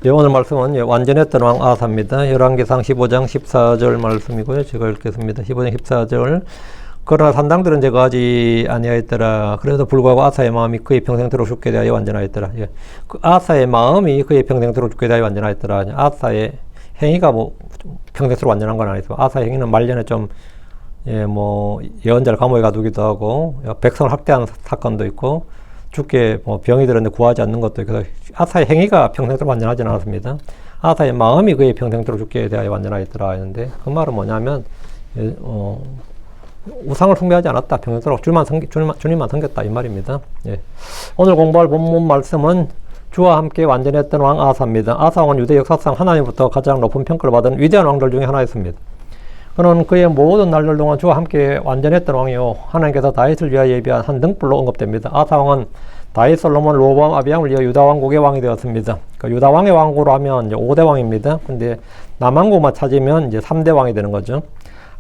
예, 오늘 말씀은 완전했던 왕 아사입니다. 열왕기상 15장 14절 말씀이고요. 제가 읽겠습니다. 15장 14절. 그러나 산당들은 제가 하지 아니하였더라. 그래도 불구하고 아사의 마음이 그의 평생토록 죽게 대하여 완전하였더라. 예. 그 아사의 마음이 그의 평생토록 죽게 대하여 완전하였더라. 아사의 행위가 평생토록 완전한 건 아니죠. 아사의 행위는 말년에 좀 예언자를 감옥에 가두기도 하고 백성을 학대한 사건도 있고 죽게 병이 들었는데 구하지 않는 것도 있고, 그래서 아사의 행위가 평생토록 완전하지는 않았습니다. 아사의 마음이 그의 평생토록 죽게 대하여 완전하였더라 했는데, 그 말은 뭐냐면 우상을 숭배하지 않았다. 평생토록 주님만 섬겼다 이 말입니다. 예. 오늘 공부할 본문 말씀은 주와 함께 완전했던 왕 아사입니다. 아사 왕은 유대 역사상 하나님부터 가장 높은 평가를 받은 위대한 왕들 중에 하나였습니다. 그는 그의 모든 날들 동안 주와 함께 완전했던 왕이요, 하나님께서 다윗을 위하여 예비한 한 등불로 언급됩니다. 아사 왕은 다윗, 솔로몬, 로보암, 아비암을 이어 유다 왕국의 왕이 되었습니다. 그러니까 유다 왕의 왕국으로 하면 이제 5대 왕입니다. 근데 남왕국만 찾으면 이제 3대 왕이 되는 거죠.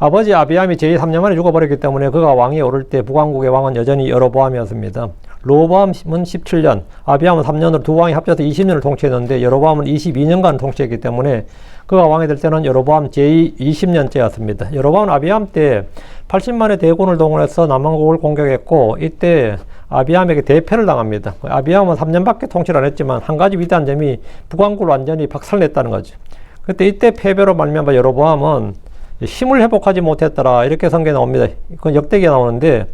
아버지 아비암이 제3년 만에 죽어버렸기 때문에 그가 왕이 오를 때 북왕국의 왕은 여전히 여로보암이었습니다. 로보암은 17년, 아비암은 3년으로 두 왕이 합쳐서 20년을 통치했는데 여로보암은 22년간 통치했기 때문에 그가 왕이 될 때는 여로보암 제20년째였습니다. 여로보암은 아비암 때 80만의 대군을 동원해서 남왕국을 공격했고, 이때 아비암에게 대패를 당합니다. 아비암은 3년밖에 통치를 안 했지만 한 가지 위대한 점이 북왕국을 완전히 박살냈다는 거죠. 그때 이때 패배로 말미암아 여로보암은 힘을 회복하지 못했더라 이렇게 성경에 나옵니다. 그건 역대기에 나오는데,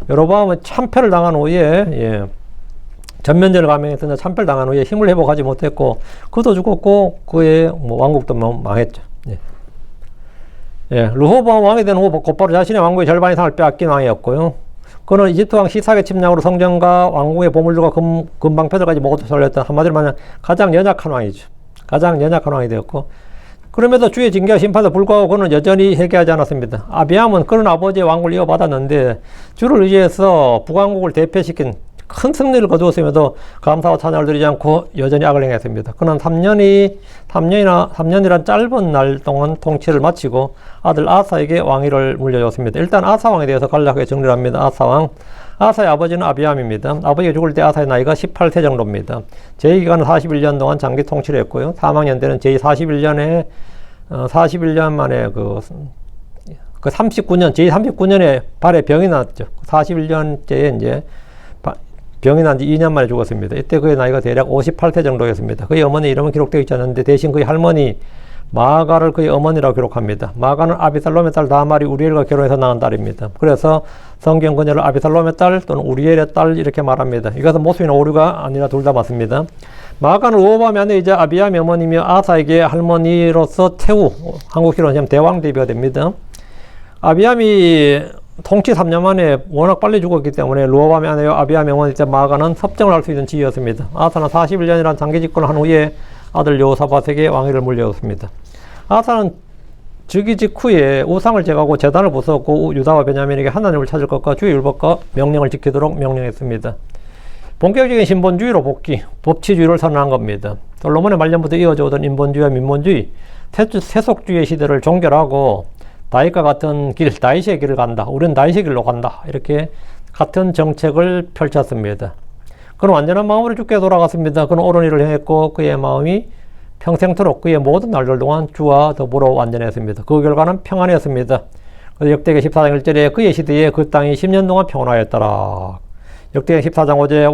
여로보암은 참패를 당한 후에 전면전을 감행해서 참패를 당한 후에 힘을 회복하지 못했고 그도 죽었고 그의 왕국도 망했죠. 르호보암 왕이 된 후 곧바로 자신의 왕국의 절반 이상을 빼앗긴 왕이었고요. 그는 이집트 왕 시삭의 침략으로 성전과 왕궁의 보물들과 금방패들까지 모두 살렸던, 한마디로 말하면 가장 연약한 왕이죠. 가장 연약한 왕이 되었고, 그럼에도 주의 징계와 심판에도 불구하고 그는 여전히 회개하지 않았습니다. 아비암은 그런 아버지의 왕국을 이어받았는데 주를 의지해서 북왕국을 대패시킨 큰 승리를 거두었음에도 감사와 찬양을 드리지 않고 여전히 악을 행했습니다. 그는 3년이란 짧은 날 동안 통치를 마치고 아들 아사에게 왕위를 물려줬습니다. 일단 아사 왕에 대해서 간략하게 정리를 합니다. 아사 왕. 아사의 아버지는 아비암입니다. 아버지가 죽을 때 아사의 나이가 18세 정도입니다. 제2기간은 41년 동안 장기 통치를 했고요. 사망년 때는 제41년에 41년 만에 제39년에 발에 병이 났죠. 41년째에 이제 병이 난 지 2년 만에 죽었습니다. 이때 그의 나이가 대략 58세 정도였습니다. 그의 어머니 이름은 기록되어 있지 않는데 대신 그의 할머니 마가를 그의 어머니라고 기록합니다. 마가는 아비살롬의 딸 다말이 우리엘과 결혼해서 낳은 딸입니다. 그래서 성경 그녀를 아비살롬의 딸 또는 우리엘의 딸 이렇게 말합니다. 이것은 모순이나 오류가 아니라 둘 다 맞습니다. 마가는 르호보암의 아내이자 아비암의 어머니며 아사에게 할머니로서 태후, 한국식으로 하면 대왕 대비가 됩니다. 아비암이 통치 3년 만에 워낙 빨리 죽었기 때문에 르호보암의 아내요 아비암의 어머니이자 마가는 섭정을 할 수 있는 지위였습니다. 아사는 41년이란 장기 집권을 한 후에 아들 여호사밧에게 왕위를 물려줬습니다. 아사는 즉위 직후에 우상을 제거하고 제단을 부수었고 유다와 베냐민에게 하나님을 찾을 것과 주의 율법과 명령을 지키도록 명령했습니다. 본격적인 신본주의로 복귀, 법치주의를 선언한 겁니다. 솔로몬의 말년부터 이어져 오던 인본주의와 민본주의, 세속주의의 시대를 종결하고 다윗과 같은 길, 다윗의 길을 간다. 우리는 다윗의 길로 간다. 이렇게 같은 정책을 펼쳤습니다. 그는 완전한 마음으로 주께 돌아갔습니다. 그는 옳은 일을 행했고 그의 마음이 평생토록 그의 모든 날들 동안 주와 더불어 완전했습니다. 그 결과는 평안이었습니다. 그래서 역대기 14장 1절에 그의 시대에 그 땅이 10년 동안 평안하였더라. 역대기 14장 5절에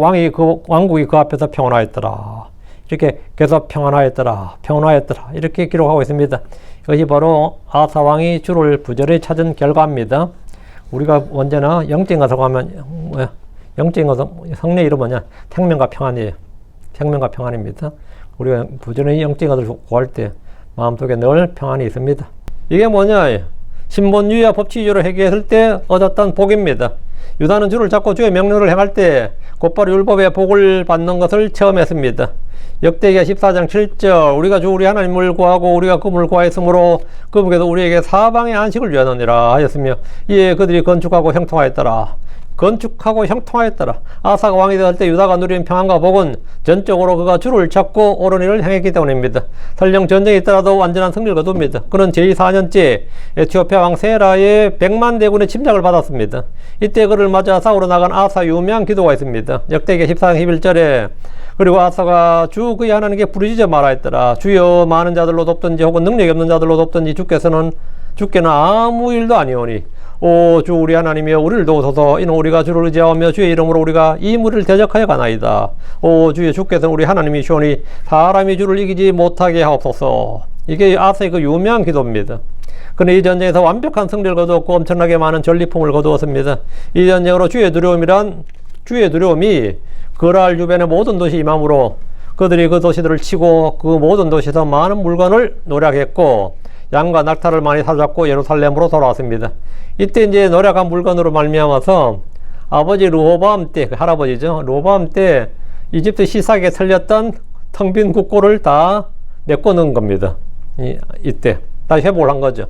왕국이 그 앞에서 평안하였더라. 이렇게 계속 평안하였더라. 이렇게 기록하고 있습니다. 이것이 바로 아사 왕이 주를 부지런히 찾은 결과입니다. 우리가 언제나 영적인 것을 가면 영적인 것은 성례 이름 뭐냐? 생명과 평안이에요. 생명과 평안입니다. 우리가 부지런히 영적인 것을 구할 때 마음속에 늘 평안이 있습니다. 이게 뭐냐? 신본주의와 법치주의로 회개했을 때 얻었던 복입니다. 유다는 주를 찾고 주의 명령을 행할 때 곧바로 율법의 복을 받는 것을 체험했습니다. 역대기하 14장 7절 우리가 주 우리 하나님을 구하고 우리가 그분을 구하였으므로 그분께서 우리에게 사방의 안식을 주었느니라 하였으며 이에 그들이 건축하고 형통하였더라. 건축하고 형통하였더라. 아사가 왕이 되었을 때 유다가 누리는 평안과 복은 전적으로 그가 주를 찾고 옳은 일을 행했기 때문입니다. 설령 전쟁이 있더라도 완전한 승리를 거둡니다. 그는 제4년째 에티오피아 왕 세라의 100만 대군의 침략을 받았습니다. 이때 그를 맞아 싸우러 나간 아사 유명한 기도가 있습니다. 역대기 14장 11절에 그리고 아사가 주 그의 하나님께 부르짖어 말하였더라. 주여 많은 자들로 돕든지 혹은 능력이 없는 자들로 돕든지 주께는 아무 일도 아니오니 오 주 우리 하나님이여 우리를 도우소서. 이는 우리가 주를 의지하며 주의 이름으로 우리가 이 무리를 대적하여 가나이다. 오 주여 주께서는 우리 하나님이시오니 사람이 주를 이기지 못하게 하옵소서. 이게 아사의 그 유명한 기도입니다. 그는 이 전쟁에서 완벽한 승리를 거두었고 엄청나게 많은 전리품을 거두었습니다. 이 전쟁으로 주의 두려움이 그랄 주변의 모든 도시 임함으로 그들이 그 도시들을 치고 그 모든 도시에서 많은 물건을 노략했고 양과 낙타를 많이 사잡고 예루살렘으로 돌아왔습니다. 이때 이제 노략한 물건으로 말미암아서 아버지 르호보암 때, 그 할아버지죠. 르호보암 때 이집트 시삭에 틀렸던 텅 빈 국고를 다 메꿔놓은 겁니다. 이때 다시 회복을 한 거죠.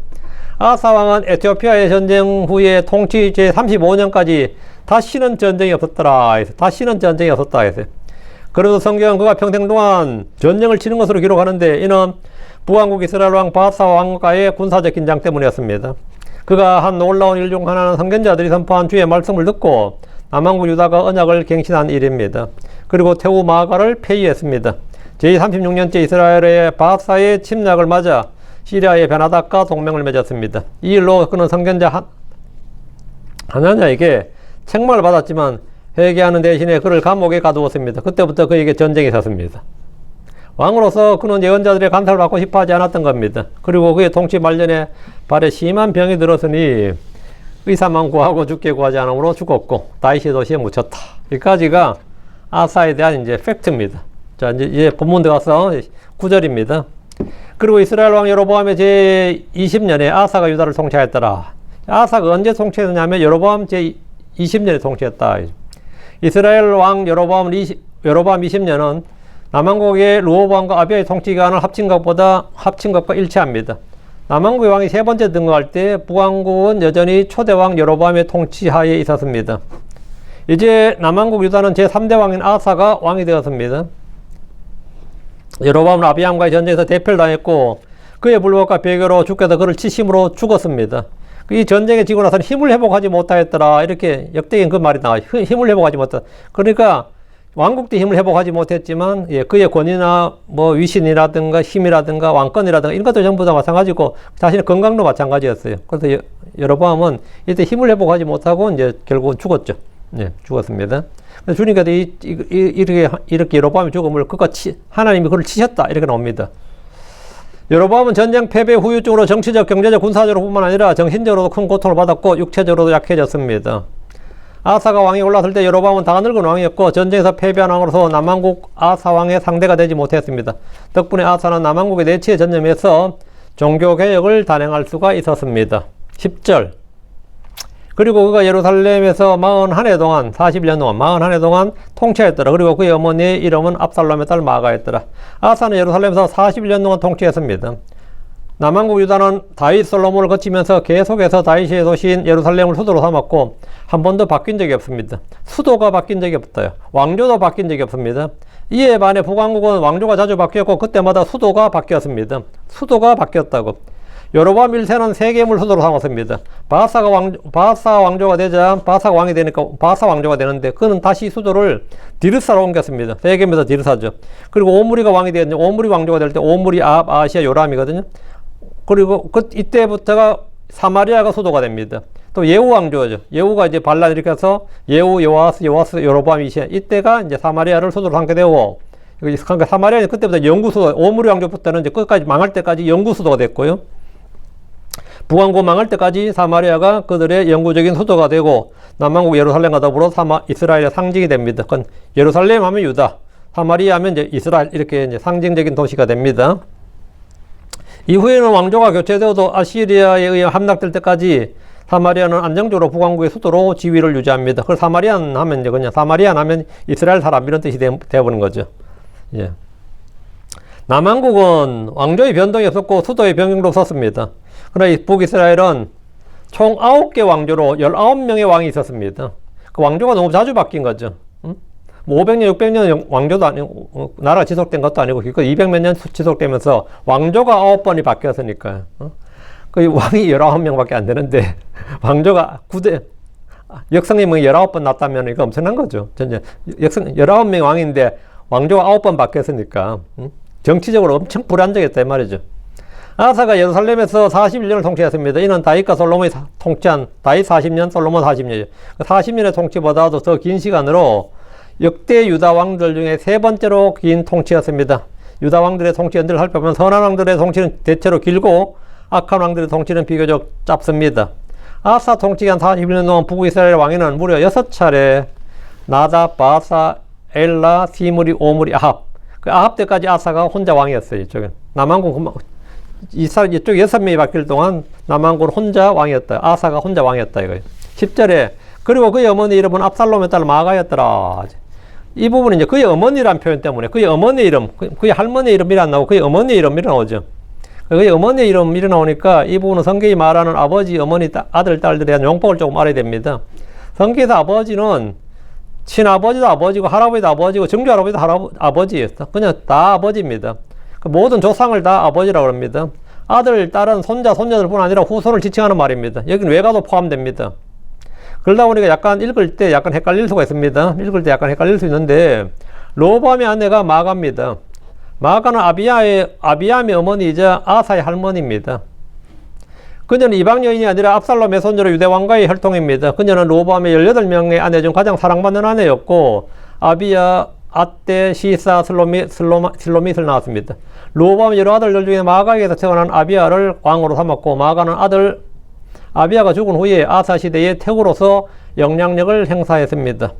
아사 왕은 에티오피아의 전쟁 후에 통치 제35년까지 다시는 전쟁이 없었더라. 다시는 전쟁이 없었다 했어요. 그래도 성경은 그가 평생 동안 전쟁을 치는 것으로 기록하는데 이는 북왕국 이스라엘 왕 바사 왕과의 군사적 긴장 때문이었습니다. 그가 한 놀라운 일 중 하나는 선견자들이 선포한 주의 말씀을 듣고 남왕국 유다가 언약을 갱신한 일입니다. 그리고 태후 마가를 폐위했습니다. 제36년째 이스라엘의 바사의 침략을 맞아 시리아의 베나닥과 동맹을 맺었습니다. 이 일로 그는 선견자 하나냐에게 책망을 받았지만 회개하는 대신에 그를 감옥에 가두었습니다. 그때부터 그에게 전쟁이 있었습니다. 왕으로서 그는 예언자들의 간섭을 받고 싶어 하지 않았던 겁니다. 그리고 그의 통치 말년에 발에 심한 병이 들었으니 의사만 구하고 죽게 구하지 않으므로 죽었고 다윗의 도시에 묻혔다. 여기까지가 아사에 대한 이제 팩트입니다. 자, 이제 본문 들어가서 9절입니다. 그리고 이스라엘 왕 여로보암의 제20년에 아사가 유다를 통치하였더라. 아사가 언제 통치했느냐면 여로보암 제20년에 통치했다. 이스라엘 왕 여로보암 20년은 남왕국의 르호보암과 아비야의 통치 기간을 합친 것과 일치합니다. 남왕국의 왕이 세 번째 등극할 때 북왕국은 여전히 초대왕 여로보암의 통치하에 있었습니다. 이제 남왕국 유다는 제3대 왕인 아사가 왕이 되었습니다. 여로보암은 아비암과의 전쟁에서 대패를 당했고 그의 불법과 배교로 주께서 그를 치심으로 죽었습니다. 이 전쟁에 지고 나서는 힘을 회복하지 못하였더라. 이렇게 역대기엔 그 말이 나와요. 힘을 회복하지 못했다. 그러니까 왕국 때 힘을 회복하지 못했지만 그의 권위나 뭐 위신이라든가 힘이라든가 왕권이라든가 이런 것도 전부 다 마찬가지고 자신의 건강도 마찬가지였어요. 그래서 여로보암은 이때 힘을 회복하지 못하고 이제 결국은 죽었죠. 죽었습니다. 그래서 주님께서 이렇게 여로보암이 죽음을 하나님이 그를 치셨다 이렇게 나옵니다. 여로보암은 전쟁 패배 후유증으로 정치적, 경제적, 군사적으로 뿐만 아니라 정신적으로도 큰 고통을 받았고 육체적으로도 약해졌습니다. 아사가 왕이 올랐을 때 여로보암은 다 늙은 왕이었고 전쟁에서 패배한 왕으로서 남왕국 아사 왕의 상대가 되지 못했습니다. 덕분에 아사는 남왕국의 내치에 전념해서 종교개혁을 단행할 수가 있었습니다. 10절 그리고 그가 예루살렘에서 41해 동안 41년 동안 통치했더라. 그리고 그의 어머니의 이름은 압살롬의 딸 마아가였더라. 아사는 예루살렘에서 41년 동안 통치했습니다. 남왕국 유다는 다윗 솔로몬을 거치면서 계속해서 다윗의 도시인 예루살렘을 수도로 삼았고 한 번도 바뀐 적이 없습니다. 수도가 바뀐 적이 없어요. 왕조도 바뀐 적이 없습니다. 이에 반해 북왕국은 왕조가 자주 바뀌었고 그때마다 수도가 바뀌었습니다. 수도가 바뀌었다고. 여로보암 1세는 세겜을 수도로 삼았습니다. 바사 왕조가 되자 바사가 왕이 되니까 바사 왕조가 되는데 그는 다시 수도를 디르사로 옮겼습니다. 세겜에서 디르사죠. 그리고 오므리가 왕이 되었는데 오므리 왕조가 될 때 오므리, 아시아, 요람이거든요. 그리고 이때부터가 사마리아가 수도가 됩니다. 또 예후 왕조죠. 예후가 이제 반란 일으켜서 예후, 요아스, 여로보암 2세 이때가 이제 사마리아를 수도로 삼게 되고 그러니까 사마리아는 그때부터 영구수도 오므리 왕조부터는 이제 끝까지 망할 때까지 영구수도가 됐고요. 북왕국 망할 때까지 사마리아가 그들의 영구적인 수도가 되고 남왕국 예루살렘과 더불어 이스라엘의 상징이 됩니다. 그건 예루살렘 하면 유다, 사마리아 하면 이제 이스라엘 이렇게 이제 상징적인 도시가 됩니다. 이후에는 왕조가 교체되어도 아시리아에 의해 함락될 때까지 사마리아는 안정적으로 북왕국의 수도로 지위를 유지합니다. 그래서 사마리안 하면 이제 그냥 사마리안 하면 이스라엘 사람 이런 뜻이 되어버린 거죠. 예. 남왕국은 왕조의 변동이 없었고 수도의 변경도 없었습니다. 그러나 북이스라엘은 총 9개 왕조로 19명의 왕이 있었습니다. 그 왕조가 너무 자주 바뀐 거죠. 뭐 500년, 600년 왕조도 아니고, 나라가 지속된 것도 아니고, 그 200몇 년 지속되면서 왕조가 9번이 바뀌었으니까. 그 왕이 19명밖에 안 되는데, 왕조가 역성님이 19번 났다면 이거 엄청난 거죠. 전제 19명 왕인데, 왕조가 9번 바뀌었으니까, 정치적으로 엄청 불안정했다, 이 말이죠. 아사가 예루살렘에서 41년을 통치했습니다. 이는 다윗과 솔로몬이 통치한 다윗 40년, 솔로몬 40년이죠. 40년의 통치보다도 더 긴 시간으로 역대 유다 왕들 중에 세 번째로 긴 통치였습니다. 유다 왕들의 통치 연대를 살펴보면 선한 왕들의 통치는 대체로 길고 악한 왕들의 통치는 비교적 짧습니다. 아사 통치기간 41년 동안 북이스라엘 왕위는 무려 6차례 나답, 바사, 엘라, 시므리, 오므리, 아합. 그 아합 때까지 아사가 혼자 왕이었어요. 이쪽은. 남왕국 이쪽 6명이 바뀔 동안 남왕국은 혼자 왕이었다. 아사가 혼자 왕이었다 이거예요. 10절에 그리고 그의 어머니 이름은 압살롬의 딸 마가였더라. 이 부분은 이제 그의 어머니란 표현 때문에 그의 어머니 이름, 그의 할머니 이름이 안 나오고 그의 어머니 이름이 나오죠. 그의 어머니 이름이 나오니까 이 부분은 성경이 말하는 아버지, 어머니, 아들, 딸들에 대한 용법을 조금 알아야 됩니다. 성경에서 아버지는 친아버지도 아버지고 할아버지도 아버지고 증조할아버지도 아버지예요. 그냥 다 아버지입니다. 모든 조상을 다 아버지라고 합니다. 아들, 딸은 손자, 손녀들뿐 아니라 후손을 지칭하는 말입니다. 여기는 외가도 포함됩니다. 그러다 보니까 약간 읽을 때 약간 헷갈릴 수가 있습니다. 읽을 때 약간 헷갈릴 수 있는데 로밤의 아내가 마가입니다. 마가는 아비암의 어머니이자 아사의 할머니입니다. 그녀는 이방 여인이 아니라 압살롬의 손녀로 유대 왕가의 혈통입니다. 그녀는 로밤의 18명의 아내 중 가장 사랑받는 아내였고 아비야, 아떼, 시사, 슬로밋을 낳았습니다. 로밤의 여러 아들들 중에 마가에게서 태어난 아비야를 왕으로 삼았고 마가는 아들 아비야가 죽은 후에 아사 시대의 태후로서 영향력을 행사했습니다.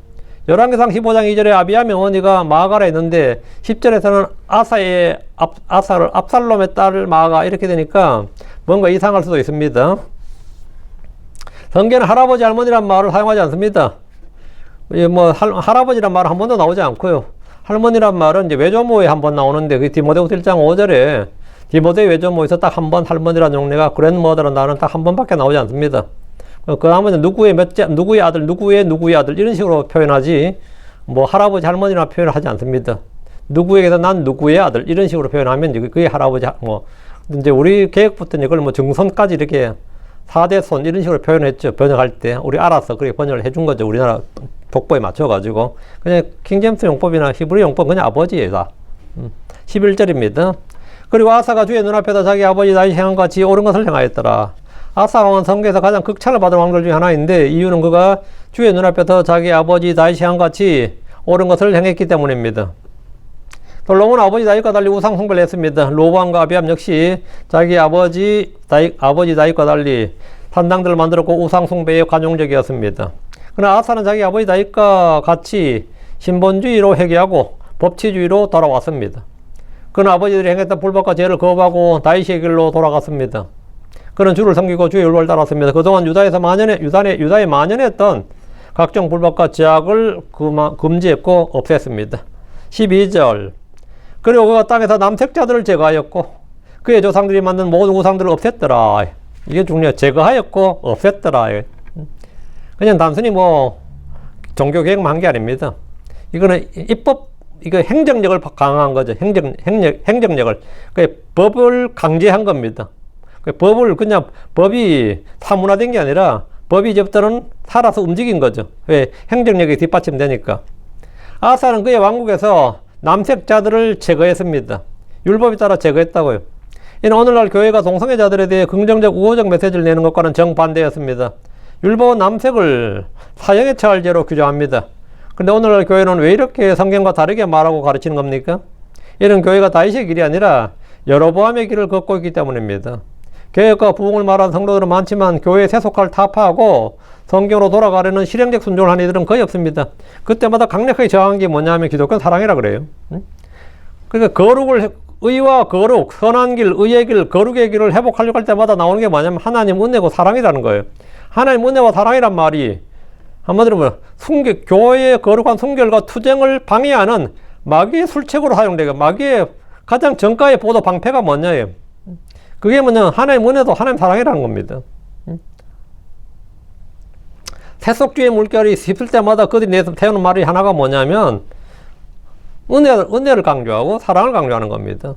열왕기상 15장 2절에 아비야의 어머니가 마가라 했는데 10절에서는 아사를 압살롬의 딸 마가 이렇게 되니까 뭔가 이상할 수도 있습니다. 성경은 할아버지 할머니란 말을 사용하지 않습니다. 뭐 할아버지란 말은 한 번도 나오지 않고요. 할머니란 말은 이제 외조모에 한 번 나오는데 그 디모데후서 1장 5절에 디모데 외조모에서 딱 한 번 할머니라는 용례가 그랜머더라는 단어는 딱 한 번밖에 나오지 않습니다. 그 다음에는 누구의 아들, 누구의 아들 이런 식으로 표현하지 뭐 할아버지 할머니라 표현을 하지 않습니다. 누구에게서 난 누구의 아들 이런 식으로 표현하면 이제 그게 할아버지 뭐 이제 우리 개혁부터는 이걸 뭐 증손까지 이렇게 4대 손 이런 식으로 표현했죠. 번역할 때 우리 알아서 그렇게 번역을 해준 거죠. 우리나라 독보에 맞춰가지고 그냥 킹제임스 용법이나 히브리 용법 그냥 아버지예요 다. 11절입니다. 그리고 아사가 주의 눈앞에서 자기 아버지 다윗이 행한 같이 옳은 것을 행하였더라. 아사 왕은 성경에서 가장 극찬을 받은 왕들 중에 하나인데 이유는 그가 주의 눈앞에서 자기 아버지 다윗이 한 같이 옳은 것을 행했기 때문입니다. 솔로몬은 아버지 다윗과 달리 우상 숭배를 했습니다. 로보암과 아비암 역시 자기 아버지 다윗과 달리 산당들을 만들었고 우상 숭배에 관용적이었습니다. 그러나 아사는 자기 아버지 다윗과 같이 신본주의로 회개하고 법치주의로 돌아왔습니다. 그는 아버지들이 행했던 불법과 죄를 거부하고 다윗의 길로 돌아갔습니다. 그는 주를 섬기고 주의 율법을 따랐습니다. 그동안 유다에 만연했던 각종 불법과 죄악을 금지했고 없앴습니다. 12절 그리고 그가 땅에서 남색자들을 제거하였고 그의 조상들이 만든 모든 우상들을 없앴더라. 이게 중요해요. 제거하였고 없앴더라. 그냥 단순히 뭐 종교개혁만 한 게 아닙니다. 이거는 이거 행정력을 강화한 거죠. 행정력을. 법을 강제한 겁니다. 법이 사문화된 게 아니라 법이 이제부터는 살아서 움직인 거죠. 왜? 행정력이 뒷받침되니까. 아사는 그의 왕국에서 남색자들을 제거했습니다. 율법에 따라 제거했다고요. 이는 오늘날 교회가 동성애자들에 대해 긍정적 우호적 메시지를 내는 것과는 정반대였습니다. 율법은 남색을 사형에 처할 죄로 규정합니다. 그런데 오늘날 교회는 왜 이렇게 성경과 다르게 말하고 가르치는 겁니까? 이는 교회가 다윗의 길이 아니라 여로보암의 길을 걷고 있기 때문입니다. 개혁과 부흥을 말하는 성도들은 많지만 교회의 세속화를 타파하고 성경으로 돌아가려는 실행적 순종을 하는 이들은 거의 없습니다. 그때마다 강력하게 저항한 게 뭐냐면 기독교는 사랑이라 그래요. 그러니까 의와 거룩, 선한 길, 의의 길, 거룩의 길을 회복하려고 할 때마다 나오는 게 뭐냐면 하나님 은혜고 사랑이라는 거예요. 하나님 은혜와 사랑이란 말이 한마디로 보면 교회의 거룩한 순결과 투쟁을 방해하는 마귀의 술책으로 사용되고 마귀의 가장 정가의 보도 방패가 뭐냐예요. 그게 뭐냐 하나님 은혜도 하나님 사랑이라는 겁니다. 태속주의 물결이 휩쓸 때마다 그들이 내서 태우는 말이 하나가 뭐냐면 은혜를 강조하고 사랑을 강조하는 겁니다.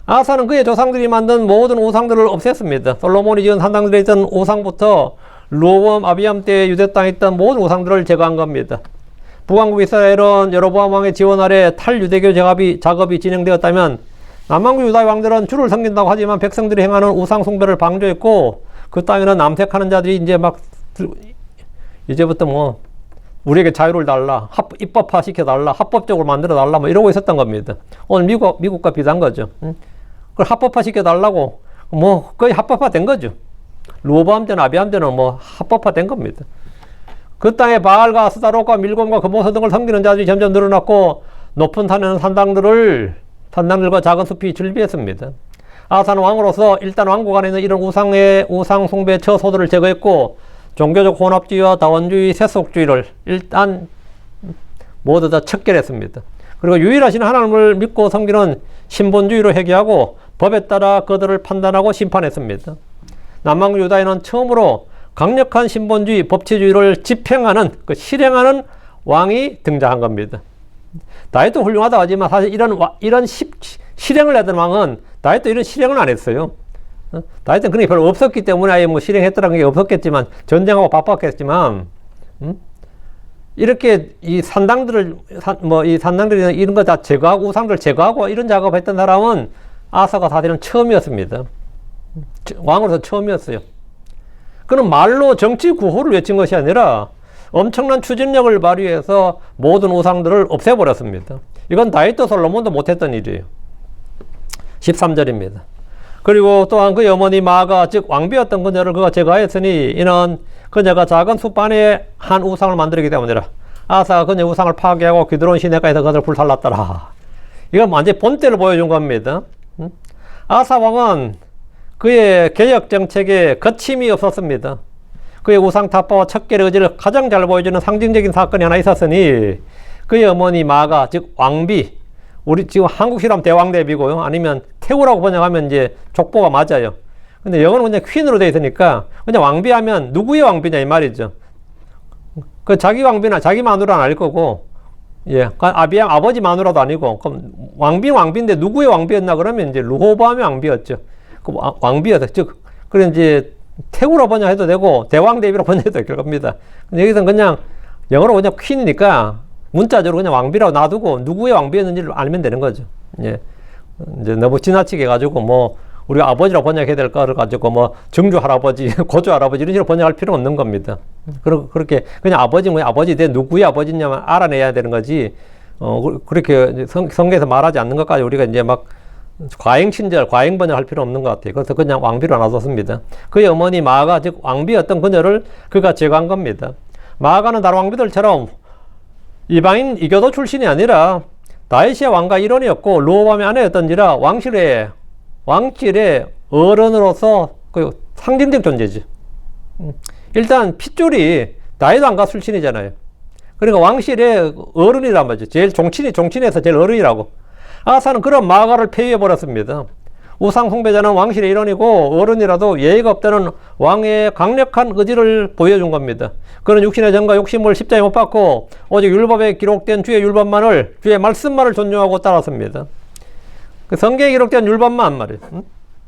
아사는 그의 조상들이 만든 모든 우상들을 없앴습니다. 솔로몬이 지은 산당들에 있던 우상부터 르호보암, 아비암 때 유대 땅에 있던 모든 우상들을 제거한 겁니다. 북왕국 이스라엘은 여로보암 왕의 지원 아래 탈유대교 작업이 진행되었다면 남왕국 유다의 왕들은 주를 섬긴다고 하지만 백성들이 행하는 우상 숭배를 방조했고 그 땅에는 남색하는 자들이 이제부터 뭐 우리에게 자유를 달라, 입법화 시켜달라, 합법적으로 만들어달라 뭐 이러고 있었던 겁니다. 오늘 미국과 비슷한 거죠. 그걸 합법화 시켜달라고 뭐 거의 합법화 된 거죠. 르호보암 때나 아비암 때는 뭐 합법화 된 겁니다. 그 땅에 바알과 아스타롯과 밀곰과 금오서 등을 섬기는 자들이 점점 늘어났고 높은 산에는 산당들과 작은 숲이 즐비했습니다. 아사는 왕으로서 일단 왕국 안에 있는 이런 우상 숭배 처소들을 제거했고 종교적 혼합주의와 다원주의, 세속주의를 일단 모두 다 척결했습니다. 그리고 유일하신 하나님을 믿고 섬기는 신본주의로 회개하고 법에 따라 그들을 판단하고 심판했습니다. 남왕국 유다에는 처음으로 강력한 신본주의, 법치주의를 실행하는 왕이 등장한 겁니다. 다윗도 훌륭하다고 하지만 사실 이런 실행을 하던 왕은 다윗도 이런 실행을 안 했어요. 다윗은 그런 게 별로 없었기 때문에 아예 뭐 실행했더라는 게 없었겠지만 전쟁하고 바빴겠지만 이렇게 이 산당들이 이런 거 다 제거하고 우상들 제거하고 이런 작업을 했던 사람은 아사가 사실은 처음이었습니다. 왕으로서 처음이었어요. 그는 말로 정치 구호를 외친 것이 아니라 엄청난 추진력을 발휘해서 모든 우상들을 없애버렸습니다. 이건 다윗도 솔로몬도 못했던 일이에요. 13절입니다. 그리고 또한 그의 어머니 마아가 즉 왕비였던 그녀를 그가 제거하였으니 이는 그녀가 작은 숲 안에 한 우상을 만들기 때문이라. 아사가 그녀의 우상을 파괴하고 기드론 시내가에서 그들을 불살랐더라. 이건 완전히 본때를 보여준 겁니다. 아사 왕은 그의 개혁 정책에 거침이 없었습니다. 그의 우상 타파와 척결의 의지를 가장 잘 보여주는 상징적인 사건이 하나 있었으니 그의 어머니 마아가 즉 왕비, 우리 지금 한국식으로 하면 대왕대비고요. 아니면 태우라고 번역하면 이제 족보가 맞아요. 근데 영어는 그냥 퀸으로 되어 있으니까 그냥 왕비하면 누구의 왕비냐 이 말이죠. 그 자기 왕비나 자기 마누라는 아닐 거고, 예, 아비양 아버지 마누라도 아니고, 그럼 왕비인데 누구의 왕비였나 그러면 이제 르호보암의 왕비였죠. 그 왕비였어. 즉, 그래 이제 태우라 번역해도 되고 대왕대비로 번역해도 될 겁니다. 근데 여기서는 그냥 영어로 그냥 퀸이니까 문자적으로 그냥 왕비라고 놔두고 누구의 왕비였는지를 알면 되는 거죠. 예. 이제 너무 지나치게 해가지고 뭐 우리가 아버지라고 번역해야 될 거를 가지고 뭐 증조 할아버지, 고조 할아버지 이런 식으로 번역할 필요는 없는 겁니다. 그렇게 그냥 아버지 대 누구의 아버지냐만 알아내야 되는 거지. 그렇게 성경에서 말하지 않는 것까지 우리가 이제 막 과잉 친절, 과잉 번역할 필요 없는 것 같아요. 그래서 그냥 왕비로 놔뒀습니다. 그의 어머니 마아가 즉 왕비였던 그녀를 그가 제거한 겁니다. 마아가는 다른 왕비들처럼 이방인 이교도 출신이 아니라 다윗의 왕가 일원이었고 르호보암의 아내였던지라 왕실의 어른으로서 그 상징적 존재지. 일단 핏줄이 다윗 왕가 출신이잖아요. 그러니까 왕실의 어른이란 말이죠. 제일 종친에서 제일 어른이라고. 아사는 그런 마아가를 폐위해버렸습니다. 우상 숭배자는 왕실의 일원이고 어른이라도 예의가 없다는 왕의 강력한 의지를 보여준 겁니다. 그는 육신의 정과 욕심을 십자에 못 박고 오직 율법에 기록된 주의 말씀만을 존중하고 따랐습니다. 그 성경에 기록된 율법만 말이에요.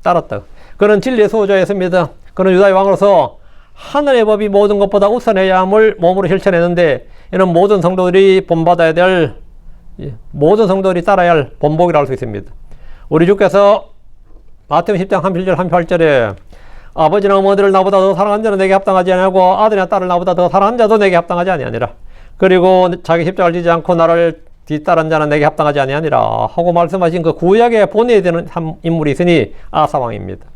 따랐다. 그는 진리의 수호자였습니다. 그는 유다의 왕으로서 하늘의 법이 모든 것보다 우선해야 함을 몸으로 실천했는데 이는 모든 성도들이 따라야 할 본보기라 할 수 있습니다. 우리 주께서 마태복음 10장 37절 38절에 아버지나 어머니를 나보다 더 사랑한 자는 내게 합당하지 아니하고 아들이나 딸을 나보다 더 사랑한 자도 내게 합당하지 아니하니라. 그리고 자기 십자가를 지지 않고 나를 뒤따른 자는 내게 합당하지 아니하니라 하고 말씀하신 그 구약에 본해야 되는 인물이 있으니 아사 왕입니다.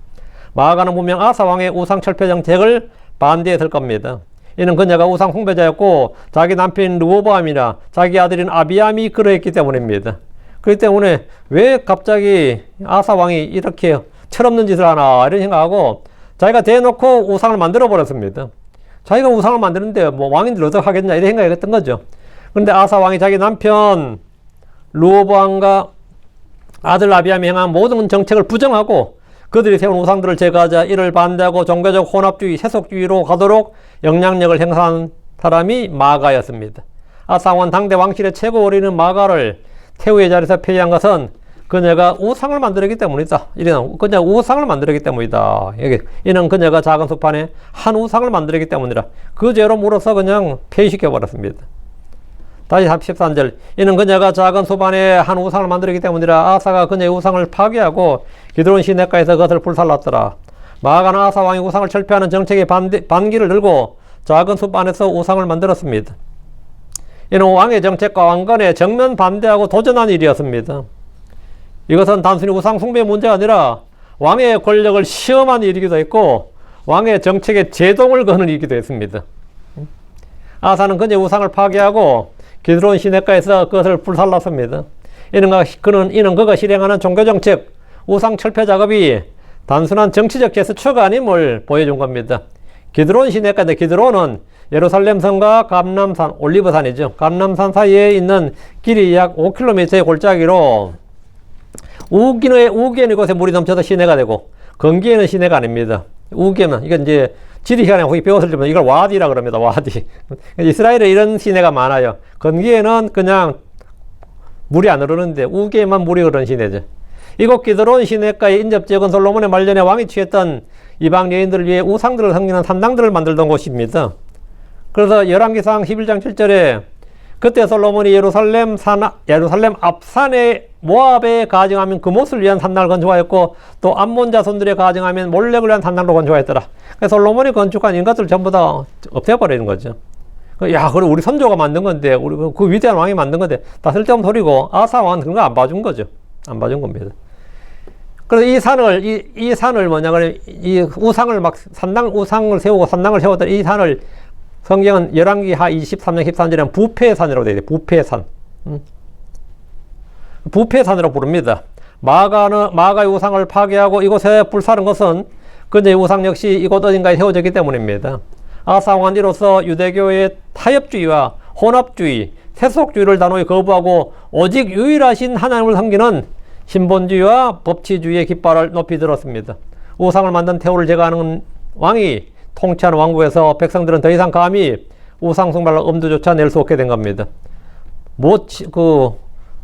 마아가는 분명 아사 왕의 우상 철폐 정책을 반대했을 겁니다. 이는 그녀가 우상 숭배자였고 자기 남편인 르호보암이나 자기 아들인 아비암이 그러했기 때문입니다. 그렇기 때문에 왜 갑자기 아사 왕이 이렇게 철없는 짓을 하나 이런 생각하고 자기가 대놓고 우상을 만들어 버렸습니다. 자기가 우상을 만드는데 뭐 왕인들 어떻게 하겠냐 이런 생각이 했던 거죠. 그런데 아사 왕이 자기 남편 르호보암과 아들 아비암이 행한 모든 정책을 부정하고 그들이 세운 우상들을 제거하자 이를 반대하고 종교적 혼합주의, 세속주의로 가도록 영향력을 행사한 사람이 마가였습니다. 아사 왕은 당대 왕실의 최고 어린이 마가를 태후의 자리에서 폐위한 것은 그녀가 우상을 만들었기 때문이다. 이는 그녀가 우상을 만들었기 때문이다. 이는 그녀가 작은 숲안에 한 우상을 만들었기 때문이라. 그 죄로 물어서 그냥 폐위시켜 버렸습니다. 다시 13절. 이는 그녀가 작은 숲안에 한 우상을 만들었기 때문이라. 아사가 그녀의 우상을 파괴하고 기드론 시내가에서 그것을 불살랐더라. 마가는 아사 왕이 우상을 철폐하는 정책에 반기를 들고 작은 숲 안에서 우상을 만들었습니다. 이는 왕의 정책과 왕권에 정면 반대하고 도전한 일이었습니다. 이것은 단순히 우상 숭배의 문제가 아니라 왕의 권력을 시험한 일이기도 했고 왕의 정책에 제동을 거는 일이기도 했습니다. 아사는 그녀의 우상을 파괴하고 기드론 시내가에서 그것을 불살랐습니다. 이는 그가 실행하는 종교정책, 우상 철폐 작업이 단순한 정치적 제스처가 아님을 보여준 겁니다. 기드론 시내가인데 기드론은 예루살렘 성과 감람산, 올리브산이죠. 감람산 사이에 있는 길이 약 5km의 골짜기로 우기에는 이곳에 물이 넘쳐서 시내가 되고 건기에는 시내가 아닙니다. 우기에는 이건 이제 지리 시간에 혹시 배웠을 때면 이걸 와디라 그럽니다. 와디. 이스라엘에 이런 시내가 많아요. 건기에는 그냥 물이 안 흐르는데 우기에만 물이 흐르는 시내죠. 이곳 기드론 시내가의 인접지역은 솔로몬의 말년에 왕이 취했던 이방 여인들을 위해 우상들을 섬기는 산당들을 만들던 곳입니다. 그래서 열왕기상 11장 7절에 그때 솔로몬이 예루살렘 앞산에 모압에 가정하면 그못을 위한 산당을 건축하였고 또 암몬 자손들의 가정하면 몰렉을 위한 산당도 건축하였더라. 그래서 솔로몬이 건축한 인것들을 전부 다 없애버리는 거죠. 야, 그래 우리 선조가 만든 건데, 우리 그 위대한 왕이 만든 건데 다 쓸데없는 소리고 아사 왕은 그런 거 안 봐준 거죠. 안 봐준 겁니다. 그래서 이 산을 뭐냐 그래 이 우상을 막 우상을 세우고 산당을 세웠던 이 산을 성경은 열왕기하 23장 13절에는 부패산이라고 되어 있어요. 부패산. 부패산이라고 부릅니다. 마가의 우상을 파괴하고 이곳에 불사른 것은 그녀의 우상 역시 이곳 어딘가에 세워졌기 때문입니다. 아사 왕은 이로써 유대교의 타협주의와 혼합주의, 세속주의를 단호히 거부하고 오직 유일하신 하나님을 섬기는 신본주의와 법치주의의 깃발을 높이 들었습니다. 우상을 만든 태후를 제거하는 왕이 통치하는 왕국에서 백성들은 더 이상 감히 우상 숭배를 엄두조차 낼 수 없게 된 겁니다.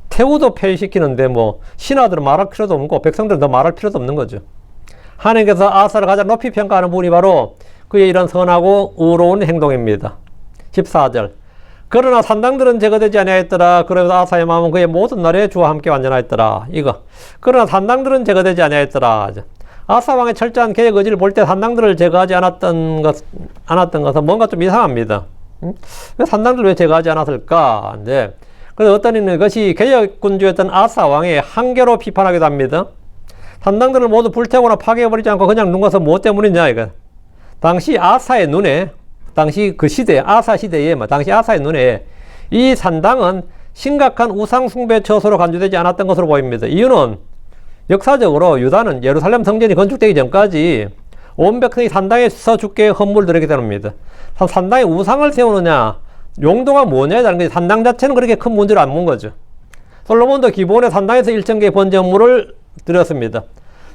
태후도 폐위시키는데 신하들은 말할 필요도 없고 백성들은 더 말할 필요도 없는 거죠. 하나님께서 아사를 가장 높이 평가하는 부분이 바로 그의 이런 선하고 의로운 행동입니다. 14절. 그러나 산당들은 제거되지 아니하였더라. 그러면서 아사의 마음은 그의 모든 날에 주와 함께 완전하였더라. 그러나 산당들은 제거되지 아니하였더라. 아사 왕의 철저한 계획 의지를 볼 때 산당들을 제거하지 않았던 것은 뭔가 좀 이상합니다. 산당들을 왜 제거하지 않았을까? 그래서 어떤 이는 이것이 개혁군주였던 아사 왕의 한계로 비판하기도 합니다. 산당들을 모두 불태우거나 파괴해버리지 않고 그냥 둔 것은 무엇 때문이냐, 이거. 당시 아사의 눈에, 당시 아사의 눈에 이 산당은 심각한 우상숭배 처소로 간주되지 않았던 것으로 보입니다. 이유는 역사적으로 유다는 예루살렘 성전이 건축되기 전까지 온 백성이 산당에서 주께 헌물을 드렸기 때문입니다. 산당에 우상을 세우느냐, 용도가 뭐냐에 따른 거지. 산당 자체는 그렇게 큰 문제를 안 본 거죠. 솔로몬도 기본에 산당에서 1000개의 번제 헌물을 드렸습니다.